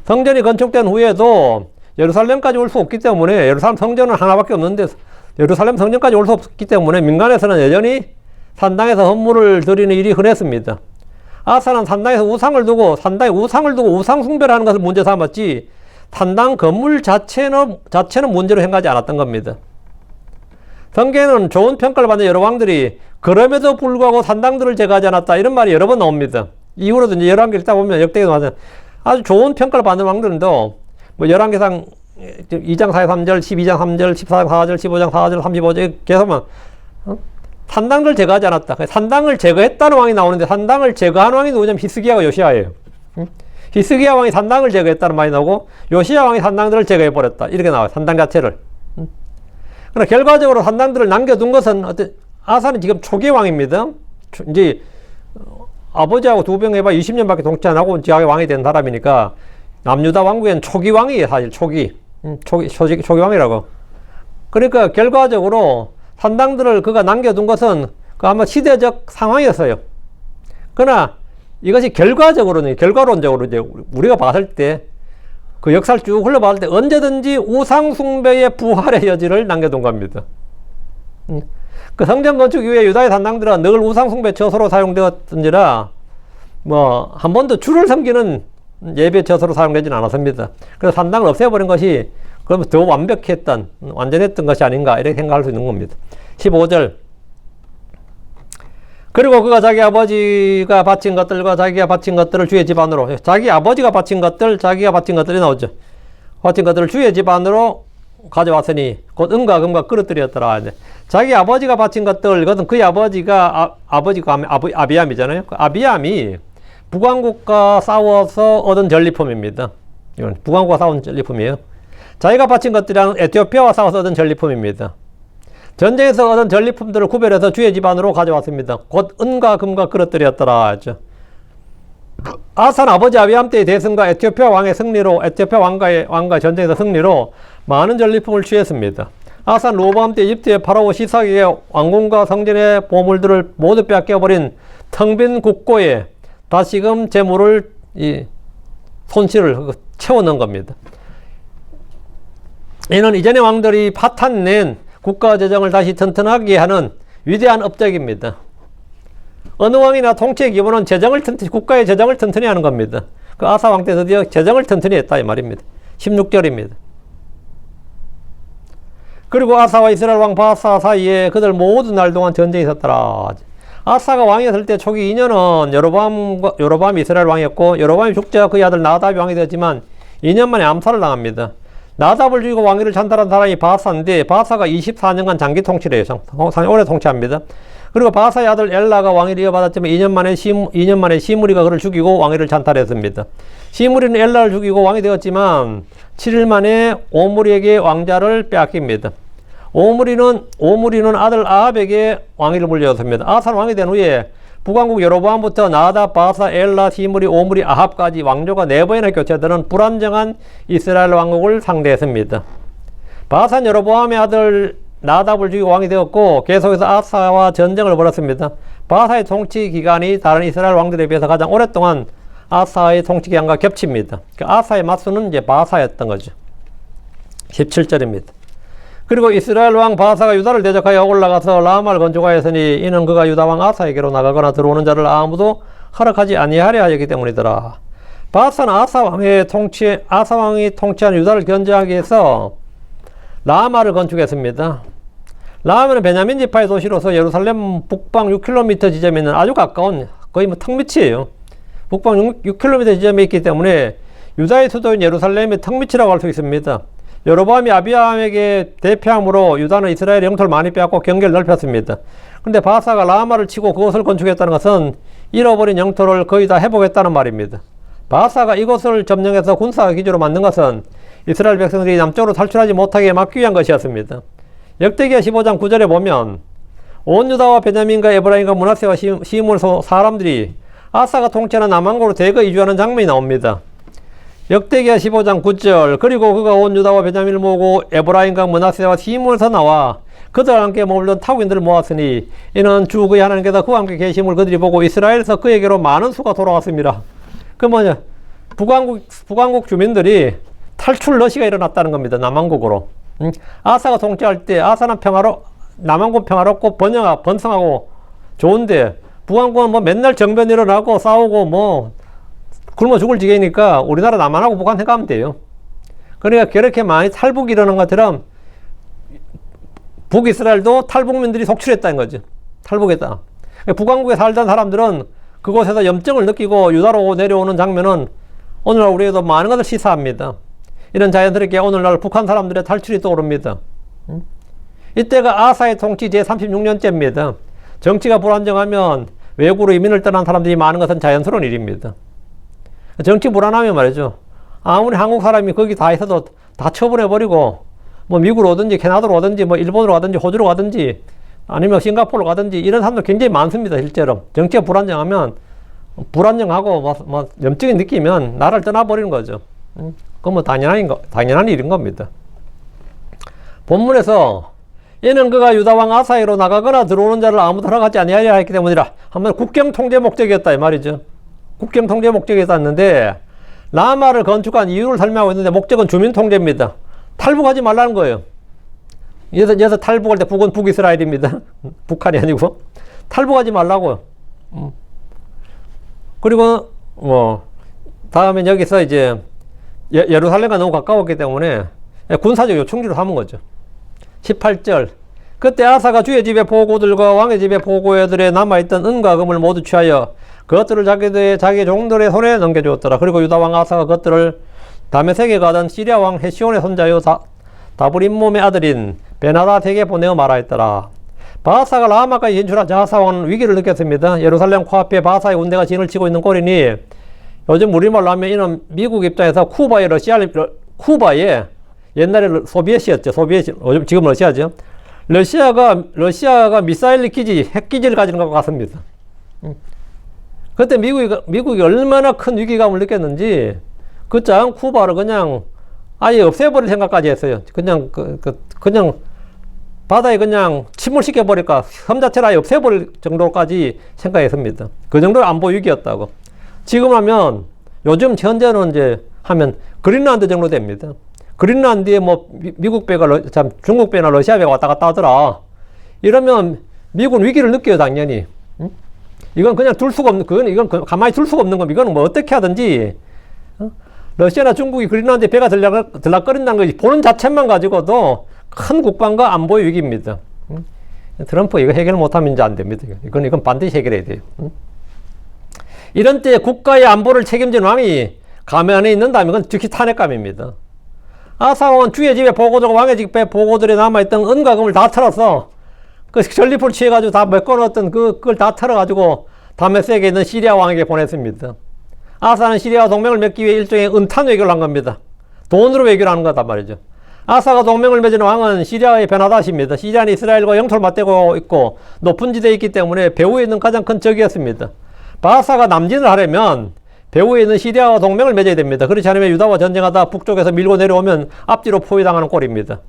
성전이 건축된 후에도 예루살렘까지 올 수 없기 때문에, 예루살렘 성전은 하나밖에 없는데 예루살렘 성전까지 올 수 없기 때문에 민간에서는 여전히 산당에서 헌물을 드리는 일이 흔했습니다. 아사는 산당에 우상을 두고 우상 숭배를 하는 것을 문제 삼았지 산당 건물 자체는 문제로 행하지 않았던 겁니다. 성경에는 좋은 평가를 받는 여러 왕들이 그럼에도 불구하고 산당들을 제거하지 않았다 이런 말이 여러 번 나옵니다. 이후로도 이제 열왕기를 읽다 보면 역대기도 맞아요. 아주 좋은 평가를 받는 왕들도 열왕기상 2장 4절 3절, 12장 3절, 14장 4절, 15장 4절, 35절 계속하면 산당을 제거하지 않았다. 산당을 제거했다는 왕이 나오는데 산당을 제거한 왕이 누구냐면 히스기야가 요시야예요. 히스기야 왕이 산당을 제거했다는 말이 나오고 요시야 왕이 산당들을 제거해버렸다. 이렇게 나와요. 산당 자체를. 그러나 결과적으로 산당들을 남겨둔 것은 아사는 지금 초기 왕입니다. 이제 아버지하고 두 병 해봐 20년밖에 동치 안 하고 지하의 왕이 된 사람이니까 남유다 왕국엔 초기 왕이에요. 사실 초기 왕이라고. 그러니까 결과적으로 산당들을 그가 남겨둔 것은 아마 시대적 상황이었어요. 그러나 이것이 결과론적으로 이제 우리가 봤을 때 그 역사를 쭉 흘러봤을 때 언제든지 우상숭배의 부활의 여지를 남겨둔 겁니다. 그 성전 건축 이후에 유다의 산당들은 늘 우상숭배 처소로 사용되었던지라 뭐 한 번도 주를 섬기는 예배 처소로 사용되지는 않았습니다. 그래서 산당을 없애버린 것이 그러면 더 완벽했던, 완전했던 것이 아닌가 이렇게 생각할 수 있는 겁니다. 15절. 그리고 그가 자기 아버지가 바친 것들과 자기가 바친 것들을 주의 집안으로, 자기 아버지가 바친 것들, 자기가 바친 것들이 나오죠. 바친 것들을 주의 집안으로 가져왔으니 곧 은과 금과 그릇들이었더라. 자기 아버지가 바친 것들, 그것은 그의 아버지가 아비암이잖아요. 그 아비암이 북왕국과 싸워서 얻은 전리품입니다. 이건 북왕국과 싸운 전리품이에요. 자기가 바친 것들이란 에티오피아와 싸워서 얻은 전리품입니다. 전쟁에서 얻은 전리품들을 구별해서 주의 집안으로 가져왔습니다. 곧 은과 금과 그릇들이었더라 했죠. 아산 아버지 아비암 때의 대승과 에티오피아 왕의 승리로, 에티오피아 왕과의 전쟁에서 승리로 많은 전리품을 취했습니다. 아산 로보암 때 이집트의 파라오 시삭에게 왕궁과 성전의 보물들을 모두 빼앗겨버린 텅 빈 국고에 다시금 재물을 손실을 채워넣은 겁니다. 이는 이전의 왕들이 파탄낸 국가 재정을 다시 튼튼하게 하는 위대한 업적입니다. 어느 왕이나 통치의 기본은 국가의 재정을 튼튼히 하는 겁니다. 그 아사 왕 때 드디어 재정을 튼튼히 했다 이 말입니다. 16절입니다. 그리고 아사와 이스라엘 왕 바사 사이에 그들 모두 날 동안 전쟁이 있었더라. 아사가 왕이었을 때 초기 2년은 여로보암이 이스라엘 왕이었고, 여로보암이 죽자 그의 아들 나답이 왕이 되었지만 2년 만에 암살을 당합니다. 나답을 죽이고 왕위를 찬탈한 사람이 바사인데, 바사가 24년간 장기 통치를 해요. 상당히 오래 통치합니다. 그리고 바사의 아들 엘라가 왕위를 이어받았지만 2년 만에 시므리가 그를 죽이고 왕위를 찬탈했습니다. 시므리는 엘라를 죽이고 왕이 되었지만 7일 만에 오므리에게 왕자를 빼앗깁니다. 오므리는 아들 아합에게 왕위를 물려줬습니다. 아사는 왕이 된 후에 북왕국 여로보암부터 나답, 바사, 엘라, 시므리, 오므리, 아합까지 왕조가 4번이나 교체되는 불안정한 이스라엘 왕국을 상대했습니다. 바사는 여로보암의 아들 나답을 죽이고 왕이 되었고, 계속해서 아사와 전쟁을 벌였습니다. 바사의 통치 기간이 다른 이스라엘 왕들에 비해서 가장 오랫동안 아사의 통치 기간과 겹칩니다. 아사의 맞수는 이제 바사였던 거죠. 17절입니다. 그리고 이스라엘 왕 바사가 유다를 대적하여 올라가서 라마를 건축하였으니 이는 그가 유다 왕 아사에게로 나가거나 들어오는 자를 아무도 허락하지 아니하려 하였기 때문이더라. 바사는 아사 왕이 통치한 유다를 견제하기 위해서 라마를 건축했습니다. 라마는 베냐민 지파의 도시로서 예루살렘 북방 6km 지점에 있는 아주 가까운, 거의 뭐 턱 밑이에요. 북방 6km 지점에 있기 때문에 유다의 수도인 예루살렘의 턱 밑이라고 할 수 있습니다. 여로보암이 아비암에게 대표함으로 유다는 이스라엘의 영토를 많이 빼앗고 경계를 넓혔습니다. 그런데 바사가 라마를 치고 그것을 건축했다는 것은 잃어버린 영토를 거의 다 회복했다는 말입니다. 바사가 이곳을 점령해서 군사 기지로 만든 것은 이스라엘 백성들이 남쪽으로 탈출하지 못하게 막기 위한 것이었습니다. 역대기하 15장 9절에 보면 온 유다와 베냐민과 에브라임과 므낫세와 시므 사람들이 아사가 통치하는 남왕국으로 대거 이주하는 장면이 나옵니다. 역대기하 15장 9절. 그리고 그가 온 유다와 베냐민을 모으고 에브라임과 므낫세와 시므에서 나와 그들과 함께 머물던 타국인들을 모았으니 이는 주 그의 하나님께서 그와 함께 계심을 그들이 보고 이스라엘에서 그에게로 많은 수가 돌아왔습니다. 그 뭐냐, 북왕국 주민들이 탈출 러시가 일어났다는 겁니다. 남왕국으로. 아사가 통치할 때 아사는 남왕국 평화롭고 번성하고 좋은데, 북왕국은 뭐 맨날 정변 일어나고 싸우고 뭐 굶어 죽을 지경이니까 우리나라 남한하고 북한 생각하면 돼요. 그러니까 그렇게 많이 탈북이 일어난 것처럼 북이스라엘도 탈북민들이 속출했다는 거죠. 탈북했다. 북왕국에 살던 사람들은 그곳에서 염증을 느끼고 유다로 내려오는 장면은 오늘날 우리에도 많은 것을 시사합니다. 이런 자연스럽게 오늘날 북한 사람들의 탈출이 떠오릅니다. 이때가 아사의 통치 제36년째입니다. 정치가 불안정하면 외국으로 이민을 떠난 사람들이 많은 것은 자연스러운 일입니다. 정치 불안하면 말이죠. 아무리 한국 사람이 거기 다 있어도 다 처분해버리고 뭐 미국으로 오든지 캐나다로 오든지 뭐 일본으로 가든지 호주로 가든지 아니면 싱가포르로 가든지 이런 사람들 굉장히 많습니다. 실제로 정치가 불안정하면 불안정하고 뭐 염증이 느끼면 나라를 떠나버리는 거죠. 그건 뭐 당연한 일인 겁니다. 본문에서 이는 그가 유다 왕 아사에로 나가거나 들어오는 자를 아무도 허락하지 아니하려 했기 때문이라. 한번 국경 통제 목적이었다 이 말이죠. 국경 통제 목적이었는데 라마를 건축한 이유를 설명하고 있는데 목적은 주민 통제입니다. 탈북하지 말라는 거예요. 여기서 탈북할 때 북은 북이스라엘입니다. 북한이 아니고. 탈북하지 말라고요. 그리고 다음에 여기서 이제 예루살렘과 너무 가까웠기 때문에 군사적 요청지로 삼은 거죠. 18절. 그때 아사가 주의 집의 보고들과 왕의 집의 보고들에 남아있던 은과 금을 모두 취하여 그것들을 자기 종들의 손에 넘겨주었더라. 그리고 유다 왕 아사가 그것들을 다메섹에 가던 시리아 왕 헤시온의 손자요 다브림몸의 아들인 베나다덱에 보내어 말하였더라. 바사가 라마까지 진출한 자하사 왕은 위기를 느꼈습니다. 예루살렘 코앞에 바사의 군대가 진을 치고 있는 꼴이니 요즘 우리말로 하면 이는 미국 입장에서 쿠바의 옛날에 소비엣이었죠. 지금 러시아죠. 러시아가 미사일 기지, 핵기지를 가지는 것 같습니다. 그때 미국이 얼마나 큰 위기감을 느꼈는지 그 작은 쿠바를 그냥 아예 없애버릴 생각까지 했어요. 그냥 바다에 그냥 침몰시켜버릴까, 섬 자체를 아예 없애버릴 정도까지 생각했습니다. 그 정도로 안보 위기였다고. 지금 하면, 요즘 현재는 이제 하면 그린란드 정도 됩니다. 그린란드에 뭐 미국 배가, 중국 배나 러시아 배가 왔다 갔다 하더라. 이러면 미국은 위기를 느껴요, 당연히. 이건 그냥 둘 수가 없는, 이건 가만히 둘 수가 없는 겁니다. 이거는 뭐 어떻게 하든지, 러시아나 중국이 그린란드에 배가 들락거린다는 것이 보는 자체만 가지고도 큰 국방과 안보의 위기입니다. 트럼프 이거 해결 못하면 이제 안 됩니다. 이건 반드시 해결해야 돼요. 이런 때 국가의 안보를 책임진 왕이 가면에 있는다면 이건 즉시 탄핵감입니다. 아사왕은 주의 집에 보고들과 왕의 집에 보고들에 남아있던 은과 금을 다 털어서 그 전리품을 취해가지고 다 메꿔놓았던 그걸 다 털어가지고 다메섹에 있는 시리아 왕에게 보냈습니다. 아사는 시리아와 동맹을 맺기 위해 일종의 은탄 외교를 한 겁니다. 돈으로 외교를 하는 거단 말이죠. 아사가 동맹을 맺은 왕은 시리아의 베나닷입니다. 시리아는 이스라엘과 영토를 맞대고 있고 높은 지대에 있기 때문에 배후에 있는 가장 큰 적이었습니다. 바사가 남진을 하려면 배후에 있는 시리아와 동맹을 맺어야 됩니다. 그렇지 않으면 유다와 전쟁하다 북쪽에서 밀고 내려오면 앞뒤로 포위당하는 꼴입니다.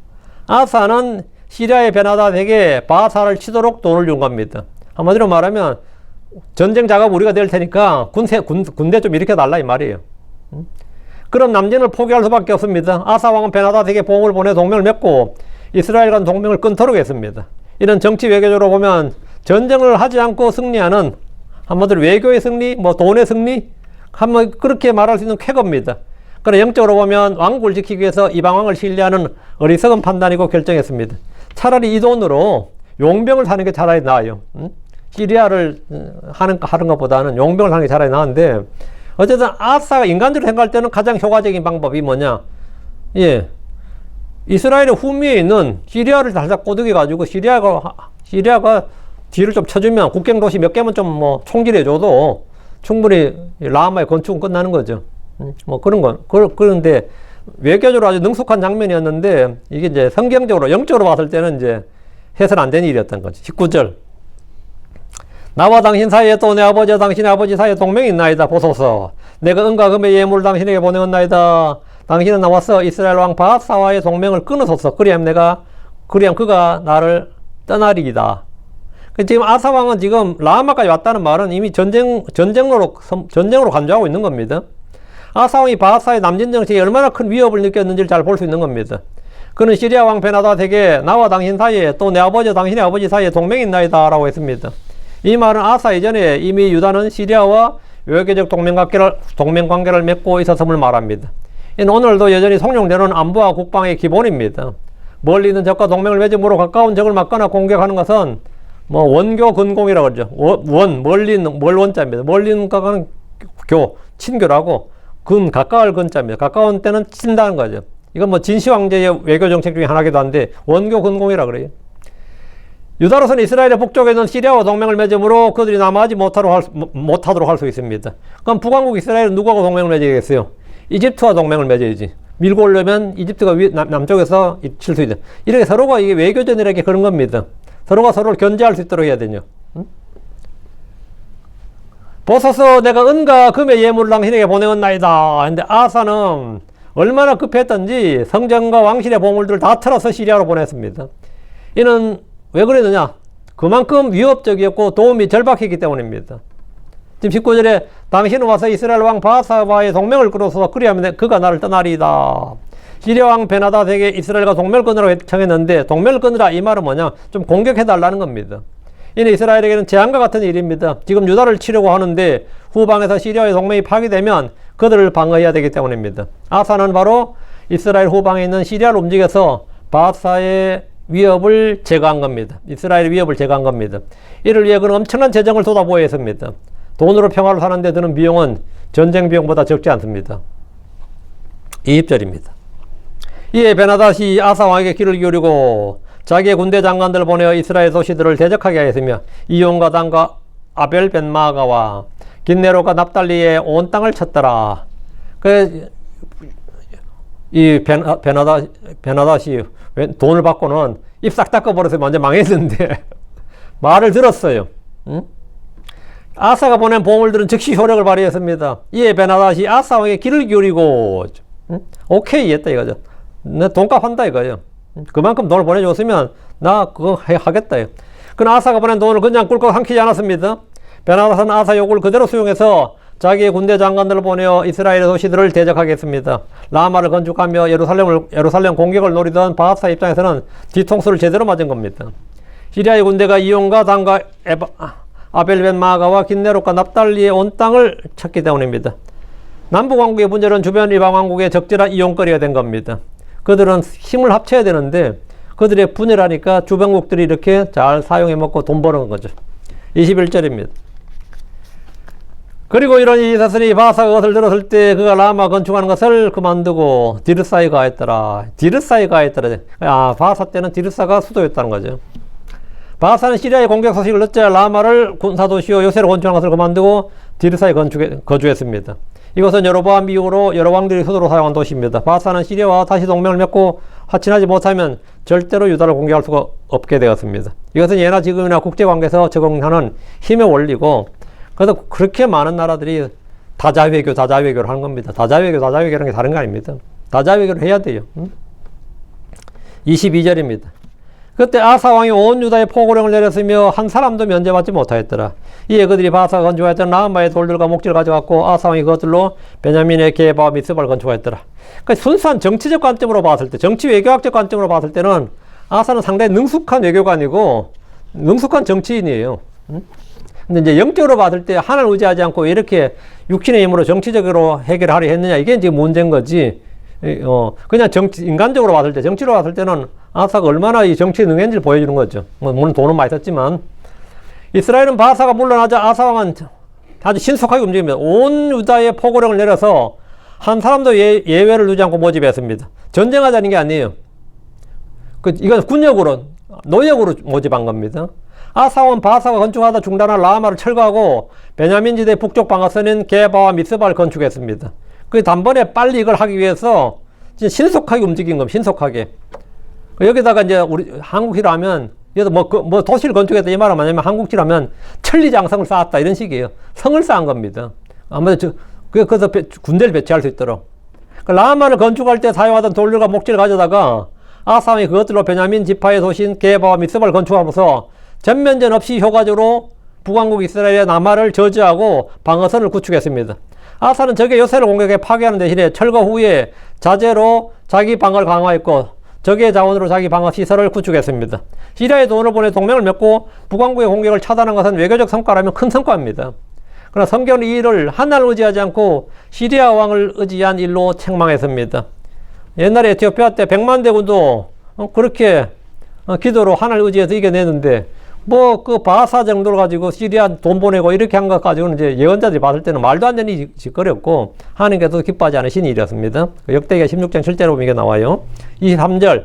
아사는 시리아의 베나닷에게 바사를 치도록 돈을 준 겁니다. 한마디로 말하면 전쟁 작업 우리가 낼 테니까 군대 좀 일으켜달라 이 말이에요. 그럼 남진을 포기할 수밖에 없습니다. 아사 왕은 베나닷에게 보험을 보내 동맹을 맺고 이스라엘과는 동맹을 끊도록 했습니다. 이런 정치 외교적으로 보면 전쟁을 하지 않고 승리하는 한마디로 외교의 승리, 뭐 돈의 승리, 한번 그렇게 말할 수 있는 쾌거입니다. 그러나 영적으로 보면 왕국을 지키기 위해서 이방 왕을 신뢰하는 어리석은 판단이고 결정했습니다. 차라리 이 돈으로 용병을 사는 게 차라리 나아요. 시리아를 하는 것보다는 용병을 사는 게 차라리 나은데 어쨌든 아사가 인간적으로 생각할 때는 가장 효과적인 방법이 뭐냐? 예, 이스라엘의 후미에 있는 시리아를 살짝 꼬드겨 가지고 시리아가 뒤를 좀 쳐주면 국경 도시 몇 개만 좀 뭐 총질해줘도 충분히 라마의 건축은 끝나는 거죠. 뭐 그런 건 그런데 외교적으로 아주 능숙한 장면이었는데 이게 이제 성경적으로 영적으로 봤을 때는 이제 해서는 안 되는 일이었던 거죠. 19절. 나와 당신 사이에 또 내 아버지와 당신의 아버지 사이에 동맹이 있나이다 보소서. 내가 은과 금의 예물을 당신에게 보내었나이다. 당신은 나와서 이스라엘 왕 바사와의 동맹을 끊으소서. 그리하면 그가 나를 떠나리이다. 지금 아사 왕은 지금 라마까지 왔다는 말은 이미 전쟁으로 간주하고 있는 겁니다. 아사 왕이 바사의 남진 정책에 얼마나 큰 위협을 느꼈는지를 잘 볼 수 있는 겁니다. 그는 시리아 왕 베나닷에게 나와 당신 사이에 또 내 아버지와 당신의 아버지 사이에 동맹이 있나이다 라고 했습니다. 이 말은 아사 이전에 이미 유다는 시리아와 외교적 동맹관계를 맺고 있었음을 말합니다. 이는 오늘도 여전히 성룡되는 안보와 국방의 기본입니다. 멀리 있는 적과 동맹을 맺음으로 가까운 적을 막거나 공격하는 것은 뭐 원교 근공이라고 그러죠. 멀리 있는 원자입니다. 멀리 있는 거는 친교라고 가까울 근자입니다. 가까운 때는 친다는 거죠. 이건 뭐 진시 황제의 외교 정책 중에 하나기도 한데 원교 근공이라 그래요. 유다로서는 이스라엘의 북쪽에 있는 시리아와 동맹을 맺음으로 그들이 남하지 못하도록 할 수 있습니다. 그럼 북왕국 이스라엘은 누구하고 동맹을 맺어야겠어요? 이집트와 동맹을 맺어야지. 밀고 오려면 이집트가 남쪽에서 칠 수 있다. 이렇게 서로가 이게 외교전이라는 그런 겁니다. 서로가 서로를 견제할 수 있도록 해야 되죠. 보소서 내가 은과 금의 예물을 당신에게 보내었나이다. 근데 아사는 얼마나 급했던지 성전과 왕실의 보물들을 다 털어서 시리아로 보냈습니다. 이는 왜 그랬느냐? 그만큼 위협적이었고 도움이 절박했기 때문입니다. 지금 19절에 당신은 와서 이스라엘 왕 바사와의 동맹을 끌어서 그리하면 그가 나를 떠나리이다. 시리아 왕 베나닷에게 이스라엘과 동맹을 끊으라고 청했는데 동맹을 끊으라 이 말은 뭐냐? 좀 공격해달라는 겁니다. 이는 이스라엘에게는 재앙과 같은 일입니다. 지금 유다를 치려고 하는데 후방에서 시리아의 동맹이 파괴되면 그들을 방어해야 되기 때문입니다. 아사는 바로 이스라엘 후방에 있는 시리아를 움직여서 바사의 위협을 제거한 겁니다. 이스라엘의 위협을 제거한 겁니다. 이를 위해 그는 엄청난 재정을 쏟아부어야 했습니다. 돈으로 평화를 사는 데 드는 비용은 전쟁 비용보다 적지 않습니다. 20절입니다. 이에 베나닷이 아사 왕에게 귀를 기울이고 자기의 군대 장관들을 보내어 이스라엘 도시들을 대적하게 하였으며 이온과 단과 아벨 벤마가와 긴네로가 납달리의 온 땅을 쳤더라. 이 베나닷이 돈을 받고는 입 싹 닦아버려서 완전 망했는데 말을 들었어요. 응? 아사가 보낸 보물들은 즉시 효력을 발휘했습니다. 이에 베나닷이 아사 왕에게 귀를 기울이고 응? 오케이 했다 이거죠. 내 돈값 한다 이거예요. 그만큼 돈을 보내줬으면 나 그거 하겠다. 그러나 아사가 보낸 돈을 그냥 꿀꺽 삼키지 않았습니다. 베나닷은 아사 요구를 그대로 수용해서 자기의 군대 장관들을 보내어 이스라엘의 도시들을 대적하겠습니다. 라마를 건축하며 예루살렘 공격을 노리던 바하사 입장에서는 뒤통수를 제대로 맞은 겁니다. 시리아의 군대가 이온과 단과 아벨벤 마가와 긴네롯과 납달리의 온 땅을 쳤기 때문입니다. 남북왕국의 문제는 주변 이방왕국의 적절한 이용거리가 된 겁니다. 그들은 힘을 합쳐야 되는데 그들의 분열하니까 주변국들이 이렇게 잘 사용해 먹고 돈 버는 거죠. 21절입니다. 그리고 이런 일이 있었으니 바사가 그것을 들었을 때 그가 라마 건축하는 것을 그만두고 디르사에 가했더라. 디르사에 가했더라. 바사 때는 디르사가 수도였다는 거죠. 바사는 시리아의 공격 소식을 듣자 라마를 군사도시요 요새로 건축하는 것을 그만두고 디르사에 거주했습니다. 이것은 여로보암 이후로 여러 왕들이 수도로 사용한 도시입니다. 바사는 시리아와 다시 동맹을 맺고 화친하지 못하면 절대로 유다를 공격할 수가 없게 되었습니다. 이것은 예나 지금이나 국제관계에서 적용하는 힘의 원리고, 그래서 그렇게 많은 나라들이 다자외교를 하는 겁니다. 다자외교라는 게 다른 거 아닙니다. 다자외교를 해야 돼요. 22절입니다. 그때 아사 왕이 온 유다에 포고령을 내렸으며 한 사람도 면제받지 못하였더라. 이에 그들이 바사가 건축하였던 라마의 돌들과 목재를 가져갔고 아사 왕이 그것들로 베냐민의 게바와 미스바를 건축하였더라. 그러니까 순수한 정치적 관점으로 봤을 때, 정치 외교학적 관점으로 봤을 때는 아사는 상당히 능숙한 외교관이고 능숙한 정치인이에요. 근데 이제 영적으로 봤을 때 하나를 의지하지 않고 왜 이렇게 육신의 힘으로 정치적으로 해결하려 했느냐, 이게 이제 문제인 거지. 그냥 인간적으로 봤을 때, 정치로 봤을 때는 아사가 얼마나 이 정치에 능했는지를 보여주는 거죠. 물론 돈은 많이 썼지만. 이스라엘은 바사가 물러나자 아사 왕은 아주 신속하게 움직입니다. 온 유다에 포고령을 내려서 한 사람도 예외를 두지 않고 모집했습니다. 전쟁하자는 게 아니에요. 이건 군역으로, 노역으로 모집한 겁니다. 아사 왕은 바사가 건축하다 중단한 라마를 철거하고 베냐민 지대 북쪽 방어선인 게바와 미스바를 건축했습니다. 단번에 빨리 이걸 하기 위해서 신속하게 움직인 겁니다. 신속하게. 여기다가 이제 우리 한국시로 하면, 뭐 도시를 건축했다 이 말은 뭐냐면 한국시로 하면 천리장성을 쌓았다 이런 식이에요. 성을 쌓은 겁니다. 아무래도 그래서 군대를 배치할 수 있도록. 라마를 건축할 때 사용하던 돌들과 목재를 가져다가 아사왕이 그것들로 베냐민 지파의 도시인 게바와 미스바를 건축하면서 전면전 없이 효과적으로 북왕국 이스라엘의 남하를 저지하고 방어선을 구축했습니다. 아사는 적의 요새를 공격해 파괴하는 대신에 철거 후에 자재로 자기 방어를 강화했고 적의 자원으로 자기 방어 시설을 구축했습니다. 시리아에 돈을 보내 동맹을 맺고 북왕국의 공격을 차단한 것은 외교적 성과라면 큰 성과입니다. 그러나 성경은 이 일을 하나를 의지하지 않고 시리아 왕을 의지한 일로 책망했습니다. 옛날에 에티오피아 때 100만 대군도 그렇게 기도로 하나를 의지해서 이겨내는데, 그 바사 정도로 가지고 시리아 돈 보내고 이렇게 한 것 가지고는 이제 예언자들이 봤을 때는 말도 안 되는 짓거리였고 하나님께서 기뻐하지 않으신 일이었습니다. 역대기가 16장 7절에 보면 이게 나와요. 23절.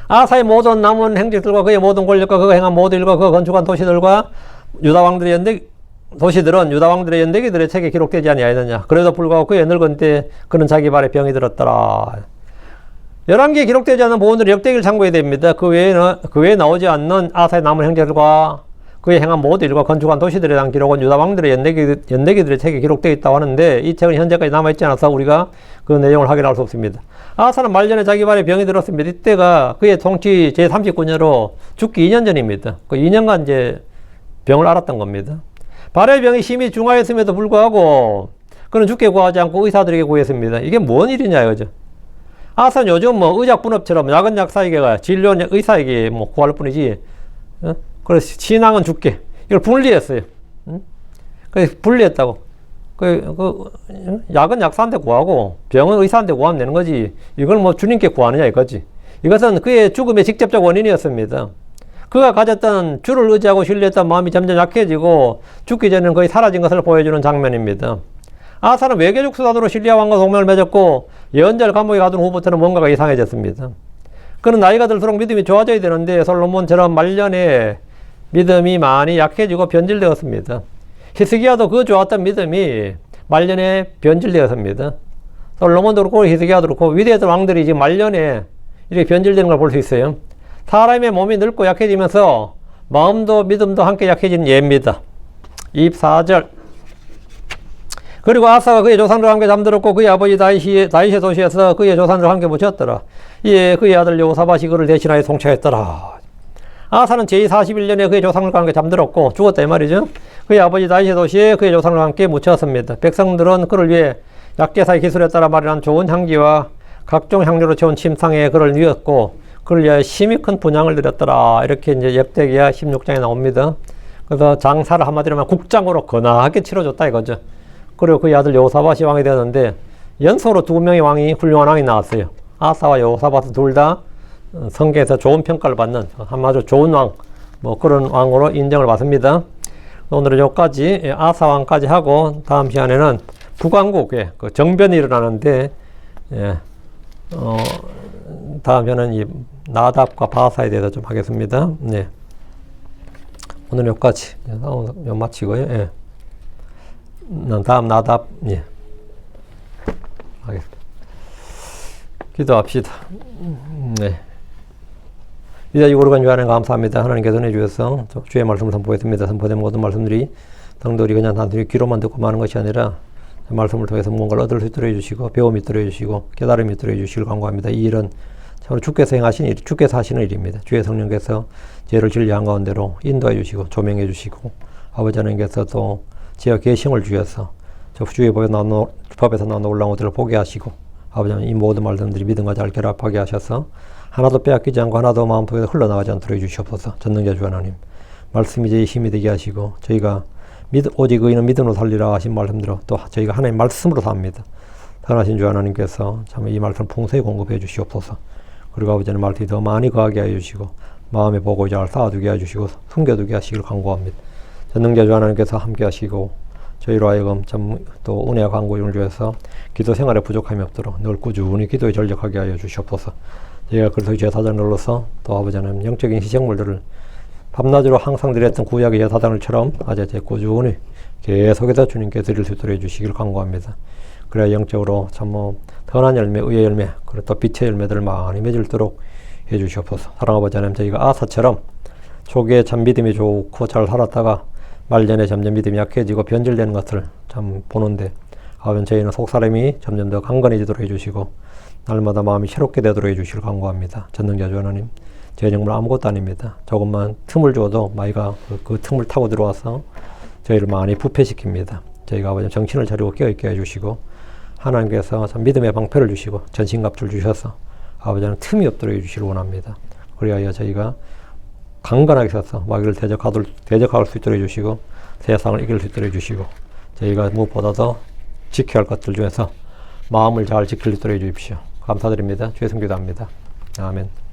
아사의 모든 남은 행직들과 그의 모든 권력과 그가 행한 모든 일과 그가 건축한 도시들과 유다 왕들의 도시들은 유다 왕들의 연대기들의 책에 기록되지 아니하였느냐. 그래도 불구하고 그의 늙은 때 그는 자기 발에 병이 들었더라. 11개에 기록되지 않은 보온들을 역대기를 참고해야 됩니다. 그 외에 나오지 않는 아사의 남은 행적들과 그의 행한 모든 일과 건축한 도시들에 대한 기록은 유다 왕들의 연대기들의 책에 기록되어 있다고 하는데 이 책은 현재까지 남아있지 않아서 우리가 그 내용을 확인할 수 없습니다. 아사는 말년에 자기 발에 병이 들었습니다. 이때가 그의 통치 제39년으로 죽기 2년 전입니다. 그 2년간 이제 병을 앓았던 겁니다. 발의 병이 심히 중하였음에도 불구하고 그는 주께 구하지 않고 의사들에게 구했습니다. 이게 뭔 일이냐 이거죠. 아사는 요즘 뭐 의약분업처럼 약은 약사에게 진료는 의사에게 뭐 구할 뿐이지. 그래서 신앙은 주께 이걸 분리했어요. 그래서 분리했다고. 약은 약사한테 구하고 병은 의사한테 구하면 되는 거지. 이걸 뭐 주님께 구하느냐 이거지. 이것은 그의 죽음의 직접적 원인이었습니다. 그가 가졌던 주를 의지하고 신뢰했던 마음이 점점 약해지고 죽기 전에는 거의 사라진 것을 보여주는 장면입니다. 아사는 외교적 수단으로 실리아 왕과 동맹을 맺었고 예언자를 감옥에 가둔 후부터는 뭔가가 이상해졌습니다. 그는 나이가 들수록 믿음이 좋아져야 되는데 솔로몬처럼 말년에 믿음이 많이 약해지고 변질되었습니다. 히스기야도 그 좋았던 믿음이 말년에 변질되었습니다. 솔로몬도 그렇고 히스기야도 그렇고 위대했던 왕들이 지금 말년에 이렇게 변질되는 걸 볼 수 있어요. 사람의 몸이 늙고 약해지면서 마음도 믿음도 함께 약해지는 예입니다. 24절. 그리고 아사가 그의 조상들과 함께 잠들었고 그의 아버지 다윗의 도시에서 그의 조상들과 함께 묻혔더라. 이에 그의 아들 여호사밧이 그를 대신하여 통치했더라. 아사는 제41년에 그의 조상들과 함께 잠들었고 죽었다 이 말이죠. 그의 아버지 다윗의 도시에 그의 조상들과 함께 묻혔습니다. 백성들은 그를 위해 약제사의 기술에 따라 마련한 좋은 향기와 각종 향료로 채운 침상에 그를 누웠고 그를 위하여 심히 큰 분향을 드렸더라. 이렇게 이제 역대기야 16장에 나옵니다. 그래서 장사를 한마디로 하면 국장으로 거나하게 치러줬다 이거죠. 그리고 그의 아들 여호사밧이 왕이 되었는데 연속으로 두 명의 왕이 훌륭한 왕이 나왔어요. 아사와 여호사밧은 둘 다 성경에서 좋은 평가를 받는 아주 좋은 왕, 뭐 그런 왕으로 인정을 받습니다. 오늘은 여기까지 아사 왕까지 하고 다음 시간에는 북왕국에 그 정변이 일어나는데 다음 시간은 이 나답과 바사에 대해서 좀 하겠습니다. 네. 오늘 여기까지 마치고요. 예. 다음 나답, 예. 하겠습니다. 기도합시다. 네. 이제 이거로 주하나님 감사합니다. 하나님께서 내주셔서 주의 말씀을 선포했습니다. 선포된 모든 말씀들이 성도들이 그냥 단순히 귀로만 듣고 마는 것이 아니라 말씀을 통해서 무언가를 얻을 수 있도록 해주시고 배움이 있도록 해주시고 깨달음이 있도록 해주시길 간구합니다. 이 일은 참으로 주께서 행하신 일, 주께서 하시는 일입니다. 주의 성령께서 죄를 진리한 가운데로 인도해 주시고 조명해 주시고 아버지 하나님께서 또 지어 계심을 주셔서 저 주의 법에서 나온 놀라운 것들을 보게 하시고 아버지 하나님 이 모든 말씀들이 믿음과 잘 결합하게 하셔서 하나도 빼앗기지 않고 하나도 마음속에서 흘러나가지 않도록 해주시옵소서. 전능자 주 하나님 말씀이 저희 힘이 되게 하시고 저희가 오직 의인은 믿음으로 살리라 하신 말씀대로 또 저희가 하나님 말씀으로 삽니다. 선하신 주 하나님께서 참 이 말씀을 풍성히 공급해 주시옵소서. 그리고 아버지 하나님 말씀이 더 많이 거하게 하여 주시고 마음에 보고 잘 쌓아두게 하시고 숨겨두게 하시길 간구합니다. 전능자 주 하나님께서 함께 하시고 저희로 하여금 참 또 은혜와 간구를 주셔서 기도 생활에 부족함이 없도록 늘 꾸준히 기도에 전력하게 하여 주시옵소서. 저희가 그래서 제사장을 눌러서 또 아버지 하나님 영적인 희생물들을 밤낮으로 항상 드렸던 구약의 제사장을처럼 아재 꾸준히 계속해서 주님께 드릴 수 있도록 해주시길 간구합니다. 그래야 영적으로 참 선한 열매, 의의 열매, 그리고 또 빛의 열매들을 많이 맺을도록 해주시옵소서. 사랑하는 아버지 하나님 저희가 아사처럼 초기에 참 믿음이 좋고 잘 살았다가 말년에 점점 믿음이 약해지고 변질되는 것을 참 보는데 아버지 저희는 속사람이 점점 더 강건해지도록 해주시고 날마다 마음이 새롭게 되도록 해주시길 간구합니다. 전능자 주 하나님 저희 정말 아무것도 아닙니다. 조금만 틈을 주어도 마이가 그 틈을 타고 들어와서 저희를 많이 부패시킵니다. 저희가 아버지 정신을 차리고 깨어있게 해주시고 하나님께서 참 믿음의 방패를 주시고 전신갑주를 주셔서 아버지는 틈이 없도록 해주시길 원합니다. 그리하여 저희가 강건하게 서서 마귀를 대적할 수 있도록 해주시고 세상을 이길 수 있도록 해주시고 저희가 무엇보다도 지켜야 할 것들 중에서 마음을 잘 지킬 수 있도록 해주십시오. 감사드립니다. 주의 성기도합니다. 아멘.